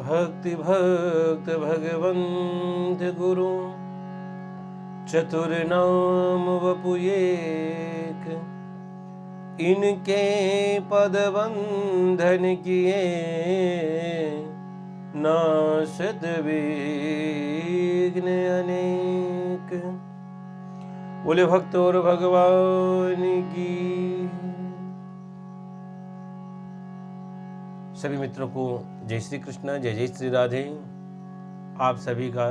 भक्ति भक्त भगवंत गुरु चतुर नाम वपु एक, इनके पद बंधन किए नाशत विघ्न अनेक। बोले भक्त और भगवान की। सभी मित्रों को जय श्री कृष्ण, जय जय श्री राधे। आप सभी का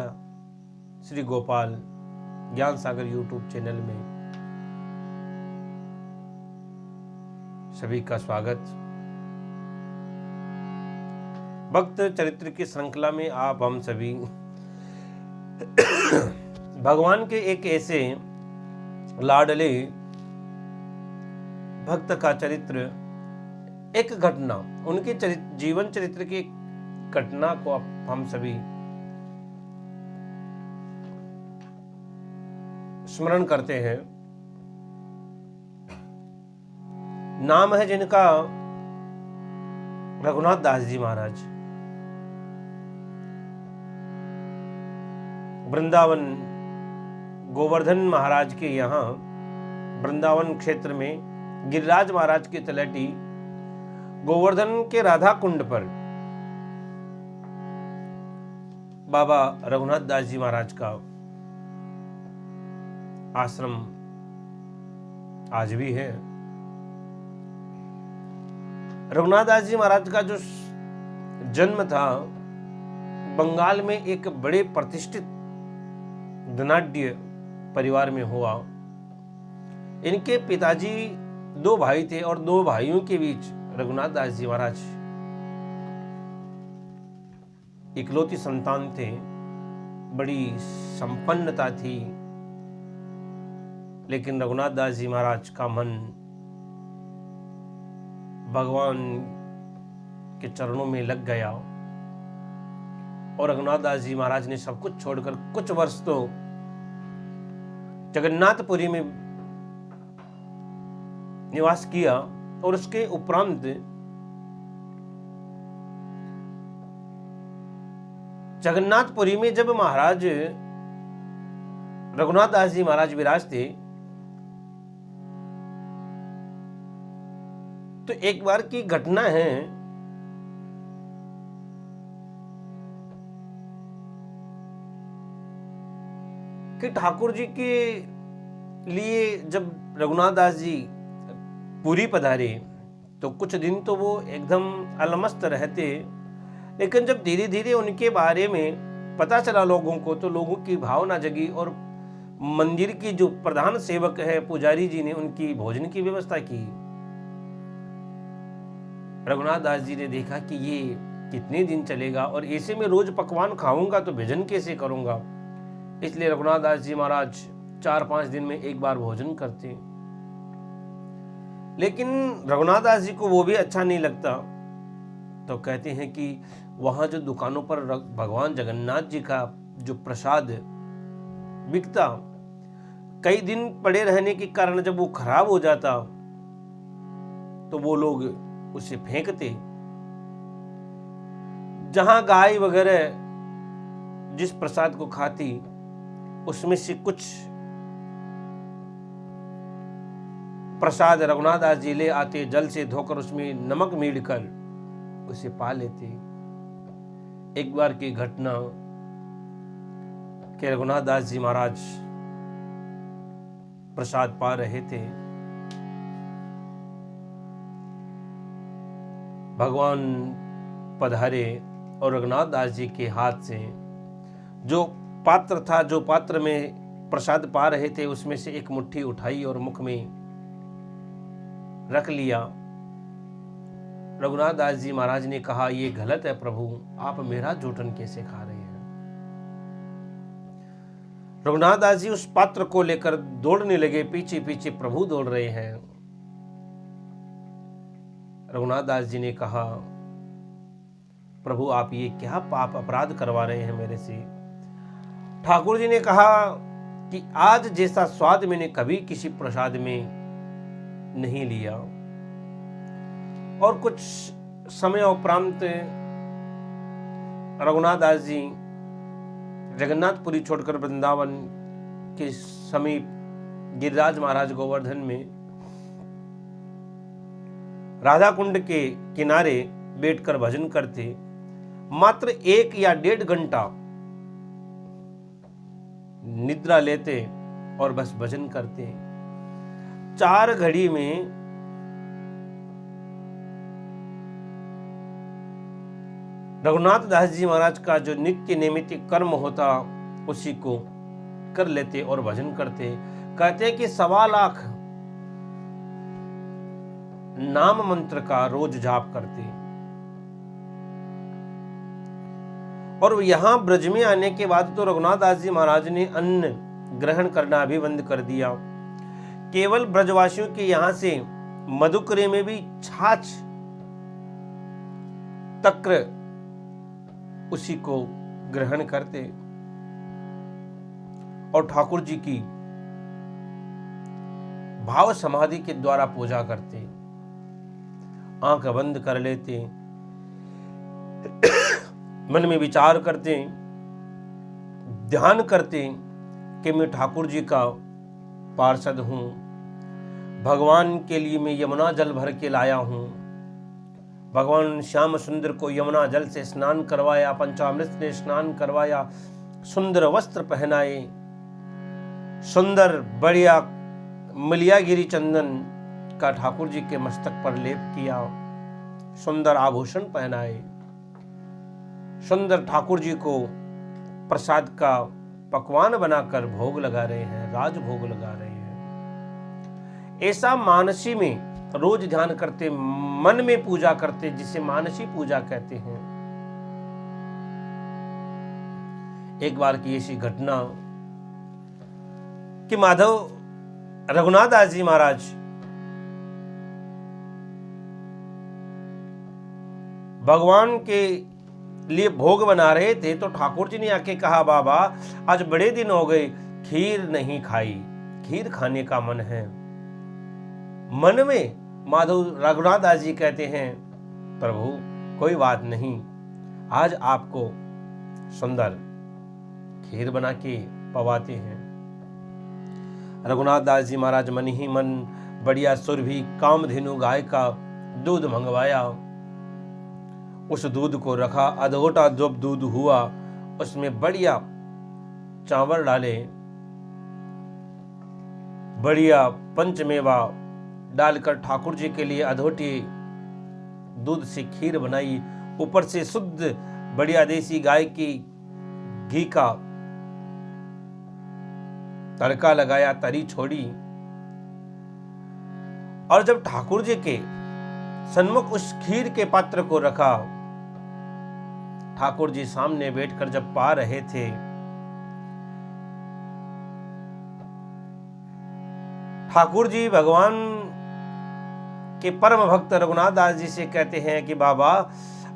श्री गोपाल ज्ञान सागर यूट्यूब चैनल में सभी का स्वागत। भक्त चरित्र की श्रृंखला में आप हम सभी भगवान के एक ऐसे लाडले भक्त का चरित्र, एक घटना, उनके जीवन चरित्र की घटना को हम सभी स्मरण करते हैं। नाम है जिनका रघुनाथ दास जी महाराज। वृंदावन गोवर्धन महाराज के यहाँ वृंदावन क्षेत्र में गिरिराज महाराज की तलहटी गोवर्धन के राधा कुंड पर बाबा रघुनाथ दास जी महाराज का आश्रम आज भी है। रघुनाथ दास जी महाराज का जो जन्म था बंगाल में एक बड़े प्रतिष्ठित धनाढ्य परिवार में हुआ। इनके पिताजी दो भाई थे और दो भाइयों के बीच रघुनाथ दास जी महाराज इकलौती संतान थे। बड़ी संपन्नता थी, लेकिन रघुनाथ दास जी महाराज का मन भगवान के चरणों में लग गया और रघुनाथ दास जी महाराज ने सब कुछ छोड़कर कुछ वर्ष तो जगन्नाथपुरी में निवास किया। और उसके उपरांत जगन्नाथपुरी में जब महाराज रघुनाथ दास जी महाराज विराज थे तो एक बार की घटना है कि ठाकुर जी के लिए जब रघुनाथ दास जी पुरी पधारे तो कुछ दिन तो वो एकदम अलमस्त रहते, लेकिन जब धीरे धीरे उनके बारे में पता चला लोगों को तो लोगों की भावना जगी और मंदिर की जो प्रधान सेवक है पुजारी जी ने उनकी भोजन की व्यवस्था की। रघुनाथ दास जी ने देखा कि ये कितने दिन चलेगा और ऐसे में रोज पकवान खाऊंगा तो भोजन कैसे करूंगा, इसलिए रघुनाथ दास जी महाराज 4-5 दिन में एक बार भोजन करते। लेकिन रघुनाथ दास जी को वो भी अच्छा नहीं लगता, तो कहते हैं कि वहां जो दुकानों पर भगवान जगन्नाथ जी का जो प्रसाद बिकता, कई दिन पड़े रहने के कारण जब वो खराब हो जाता तो वो लोग उसे फेंकते। जहां गाय वगैरह जिस प्रसाद को खाती उसमें से कुछ प्रसाद रघुनाथ दास जी ले आते, जल से धोकर उसमें नमक मिलाकर उसे पा लेते। एक बार की घटना कि रघुनाथ दास जी महाराज प्रसाद पा रहे थे, भगवान पधारे और रघुनाथ दास जी के हाथ से जो पात्र था, जो पात्र में प्रसाद पा रहे थे, उसमें से एक मुट्ठी उठाई और मुख में रख लिया। रघुनाथ दास जी महाराज ने कहा, ये गलत है प्रभु, आप मेरा जूठन कैसे खा रहे हैं। रघुनाथ दास जी उस पात्र को लेकर दौड़ने लगे, पीछे पीछे प्रभु दौड़ रहे हैं। रघुनाथ दास जी ने कहा, प्रभु आप ये क्या पाप अपराध करवा रहे हैं मेरे से। ठाकुर जी ने कहा कि आज जैसा स्वाद मैंने कभी किसी प्रसाद में नहीं लिया। और कुछ समय उपरांत रघुनाथ दास जी जगन्नाथपुरी छोड़कर वृंदावन के समीप गिरिराज महाराज गोवर्धन में राधा कुंड के किनारे बैठकर भजन करते। मात्र 1 या 1.5 घंटा निद्रा लेते और बस भजन करते। 4 घड़ी में रघुनाथ दास जी महाराज का जो नित्य नैमित्तिक कर्म होता उसी को कर लेते और भजन करते। कहते कि 1.25 लाख नाम मंत्र का रोज जाप करते। और यहां ब्रज में आने के बाद तो रघुनाथ दास जी महाराज ने अन्न ग्रहण करना भी बंद कर दिया। केवल ब्रजवासियों के यहां से मधुकरे में भी छाछ तक्र उसी को ग्रहण करते और ठाकुर जी की भाव समाधि के द्वारा पूजा करते। आंख बंद कर लेते, मन में विचार करते, ध्यान करते कि मैं ठाकुर जी का पार्षद हूं, भगवान के लिए मैं यमुना जल भर के लाया हूं। भगवान श्याम सुंदर को यमुना जल से स्नान करवाया, पंचामृत से स्नान करवाया, सुंदर वस्त्र पहनाए, सुंदर बढ़िया मलियागिरी चंदन का ठाकुर जी के मस्तक पर लेप किया, सुंदर आभूषण पहनाए, सुंदर ठाकुर जी को प्रसाद का पकवान बनाकर भोग लगा रहे हैं, राज भोग लगा रहे हैं। ऐसा मानसी में रोज ध्यान करते, मन में पूजा करते, जिसे मानसी पूजा कहते हैं। एक बार की ऐसी घटना कि माधव रघुनाथ दास जी महाराज भगवान के लिए भोग बना रहे थे तो ठाकुर जी ने आके कहा, बाबा आज बड़े दिन हो गए खीर नहीं खाई, खीर खाने का मन है। मन में माधव रघुनाथ दास जी कहते हैं, प्रभु कोई बात नहीं, आज आपको सुंदर खीर बना के पवाते हैं। रघुनाथ दास जी महाराज मन ही मन बढ़िया सुरभि कामधेनु गाय का दूध मंगवाया, उस दूध को रखा, अधोटा जब दूध हुआ उसमें बढ़िया चावल डाले, बढ़िया पंचमेवा डालकर ठाकुर जी के लिए अधोटी दूध से खीर बनाई, ऊपर से शुद्ध बढ़िया देसी गाय की घी का तड़का लगाया, तरी छोड़ी। और जब ठाकुर जी के सन्मुख उस खीर के पात्र को रखा, ठाकुर जी सामने बैठकर जब पा रहे थे, ठाकुर जी भगवान के परम भक्त रघुनाथ दास जी से कहते हैं कि बाबा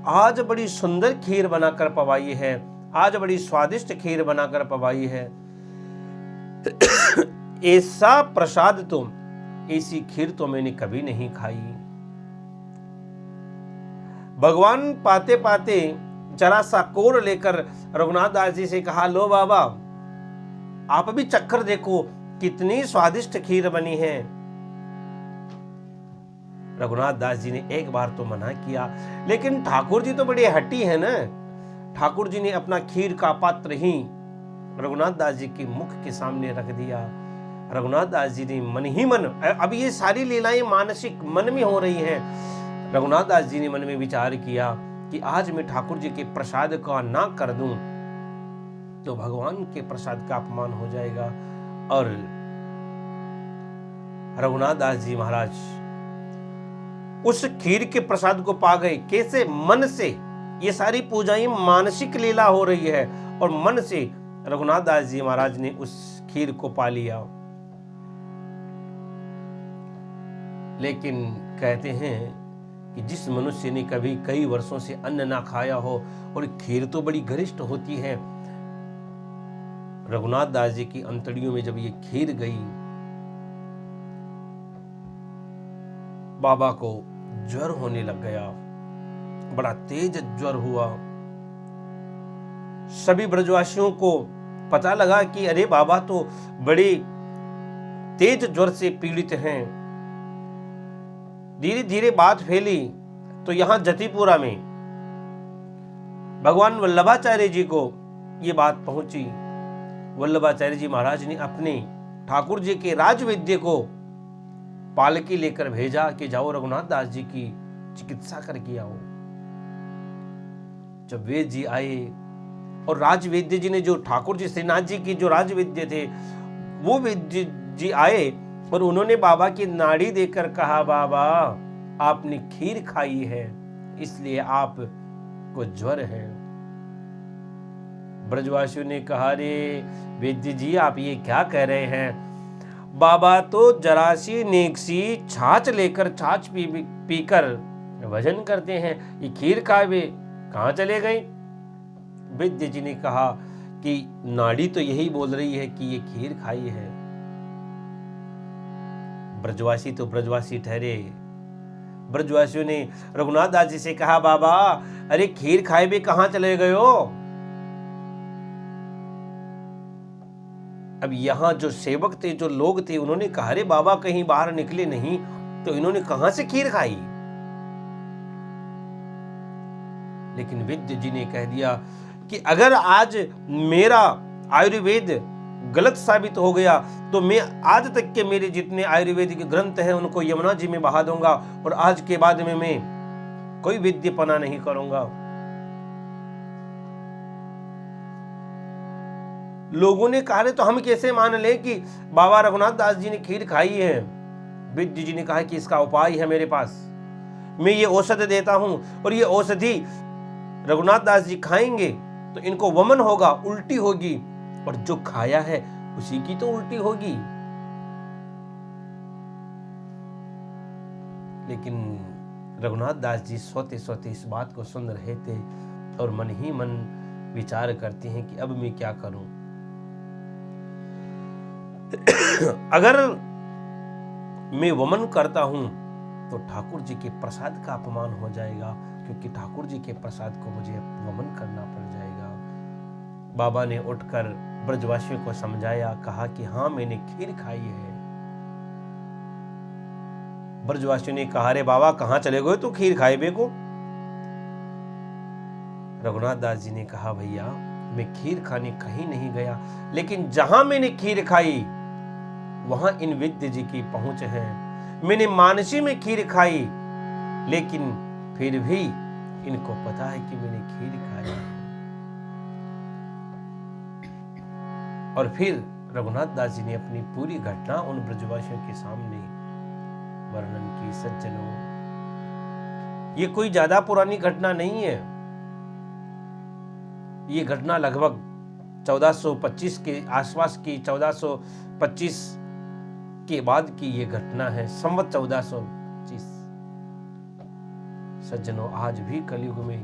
आज बड़ी सुंदर खीर बनाकर पवाई है, आज बड़ी स्वादिष्ट खीर बनाकर पवाई है। ऐसा प्रसाद तो, ऐसी खीर तो मैंने कभी नहीं खाई। भगवान पाते पाते जरा सा कोर लेकर रघुनाथ दास जी से कहा, लो बाबा आप भी चक्कर देखो कितनी स्वादिष्ट खीर बनी है। रघुनाथ दास जी ने एक बार तो मना किया, लेकिन ठाकुर जी तो बड़े हट्टी है ना। ठाकुर जी ने अपना खीर का पात्र ही रघुनाथ दास जी के मुख के सामने रख दिया। रघुनाथ दास जी ने मन ही मन, अब ये सारी लीलाएं मानसिक मन में हो रही हैं। रघुनाथ दास जी ने मन में विचार किया कि आज मैं ठाकुर जी के प्रसाद का ना कर दूं तो भगवान के प्रसाद का अपमान हो जाएगा। और रघुनाथ दास जी महाराज उस खीर के प्रसाद को पा गए। कैसे? मन से। ये सारी पूजाएं मानसिक लीला हो रही है और मन से रघुनाथ दास जी महाराज ने उस खीर को पा लिया। लेकिन कहते हैं कि जिस मनुष्य ने कभी कई वर्षों से अन्न ना खाया हो, और खीर तो बड़ी गरिष्ठ होती है, रघुनाथ दास जी की अंतड़ियों में जब ये खीर गई, बाबा को ज्वर होने लग गया, बड़ा तेज ज्वर हुआ। सभी ब्रजवासियों को पता लगा कि अरे बाबा तो बड़े तेज ज्वर से पीड़ित हैं। धीरे धीरे बात फैली तो यहां जतिपुरा में भगवान वल्लभाचार्य जी को ये बात पहुंची। वल्लभाचार्य जी महाराज ने अपने ठाकुर जी के राजवैद्य को पालकी लेकर भेजा कि जाओ रघुनाथ दास जी की चिकित्सा करके आओ। जब वेद जी आए और राजवैद्य जी ने, जो ठाकुर जी श्रीनाथ जी की जो राजवैद्य थे, वो वैद्य जी आए और उन्होंने बाबा की नाड़ी देकर कहा, बाबा आपने खीर खाई है इसलिए आपको ज्वर है। ब्रजवासियों ने कहा, रे वैद्य जी आप ये क्या कह रहे हैं? बाबा तो जरासी नेकसी छाछ लेकर छाछ पीकर भजन करते हैं, ये खीर खाए वे कहां चले गए? वैद्य जी ने कहा कि नाड़ी तो यही बोल रही है कि ये खीर खाई है। ब्रजवासी तो ब्रजवासी ठहरे। ब्रजवासियों ने रघुनाथ दास जी से कहा, बाबा अरे खीर खाए भी कहां चले गए हो? अब यहां जो सेवक थे, जो लोग थे, उन्होंने कहा, अरे बाबा कहीं बाहर निकले नहीं तो इन्होंने कहां से खीर खाई? लेकिन वैद्य जी ने कह दिया कि अगर आज मेरा आयुर्वेद गलत साबित हो गया तो मैं आज तक के मेरे जितने आयुर्वेदिक ग्रंथ हैं उनको यमुना जी में बहा दूंगा और आज के बाद में मैं कोई विद्यपना नहीं करूंगा। लोगों ने कहा, तो हम कैसे मान लें कि बाबा रघुनाथ दास जी ने खीर खाई है? वैद्य जी ने कहा कि इसका उपाय है मेरे पास, मैं ये औषधि देता हूं और ये औषधि रघुनाथ दास जी खाएंगे तो इनको वमन होगा, उल्टी होगी, और जो खाया है उसी की तो उल्टी होगी। लेकिन रघुनाथ दास जी सोते सोते इस बात को सुन रहे थे और मन ही मन विचार करते हैं कि अब मैं क्या करूं। अगर मैं वमन करता हूं तो ठाकुर जी के प्रसाद का अपमान हो जाएगा, क्योंकि ठाकुर जी के प्रसाद को मुझे वमन करना पड़ जाएगा। बाबा ने उठकर ब्रजवासियों को समझाया, कहा कि हाँ मैंने खीर खाई है। ब्रजवासियों ने कहा, रे बाबा कहां चले गए तो खीर खाए बे को? रघुनाथ दास जी ने कहा, भैया मैं खीर खाने कहीं नहीं गया, लेकिन जहां मैंने खीर खाई वहां इन वैद्य जी की पहुंच है। मैंने मानसी में खीर खाई लेकिन फिर भी इनको पता है कि मैंने खीर खाई। और फिर रघुनाथ दास जी ने अपनी पूरी घटना उन ब्रजवासियों के सामने वर्णन की। सज्जनों, ये कोई ज्यादा पुरानी घटना नहीं है। ये घटना लगभग 1425 के आसपास की, 1425 के बाद की ये घटना है, संवत 1425। सज्जनों, आज भी कलयुग में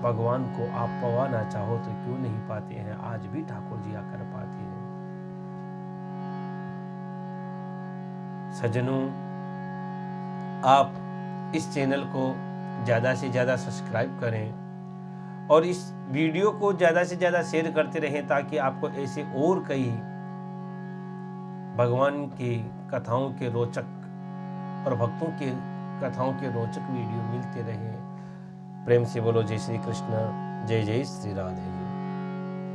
भगवान को आप पवाना चाहो तो क्यों नहीं पाते हैं? आज भी ठाकुर जी आकर पाते हैं। सज्जनों, आप इस चैनल को ज्यादा से ज्यादा सब्सक्राइब करें और इस वीडियो को ज्यादा से ज्यादा शेयर करते रहें, ताकि आपको ऐसे और कई भगवान की कथाओं के रोचक और भक्तों के कथाओं के रोचक वीडियो मिलते रहे। प्रेम से बोलो जय श्री कृष्ण, जय जय श्री राधे।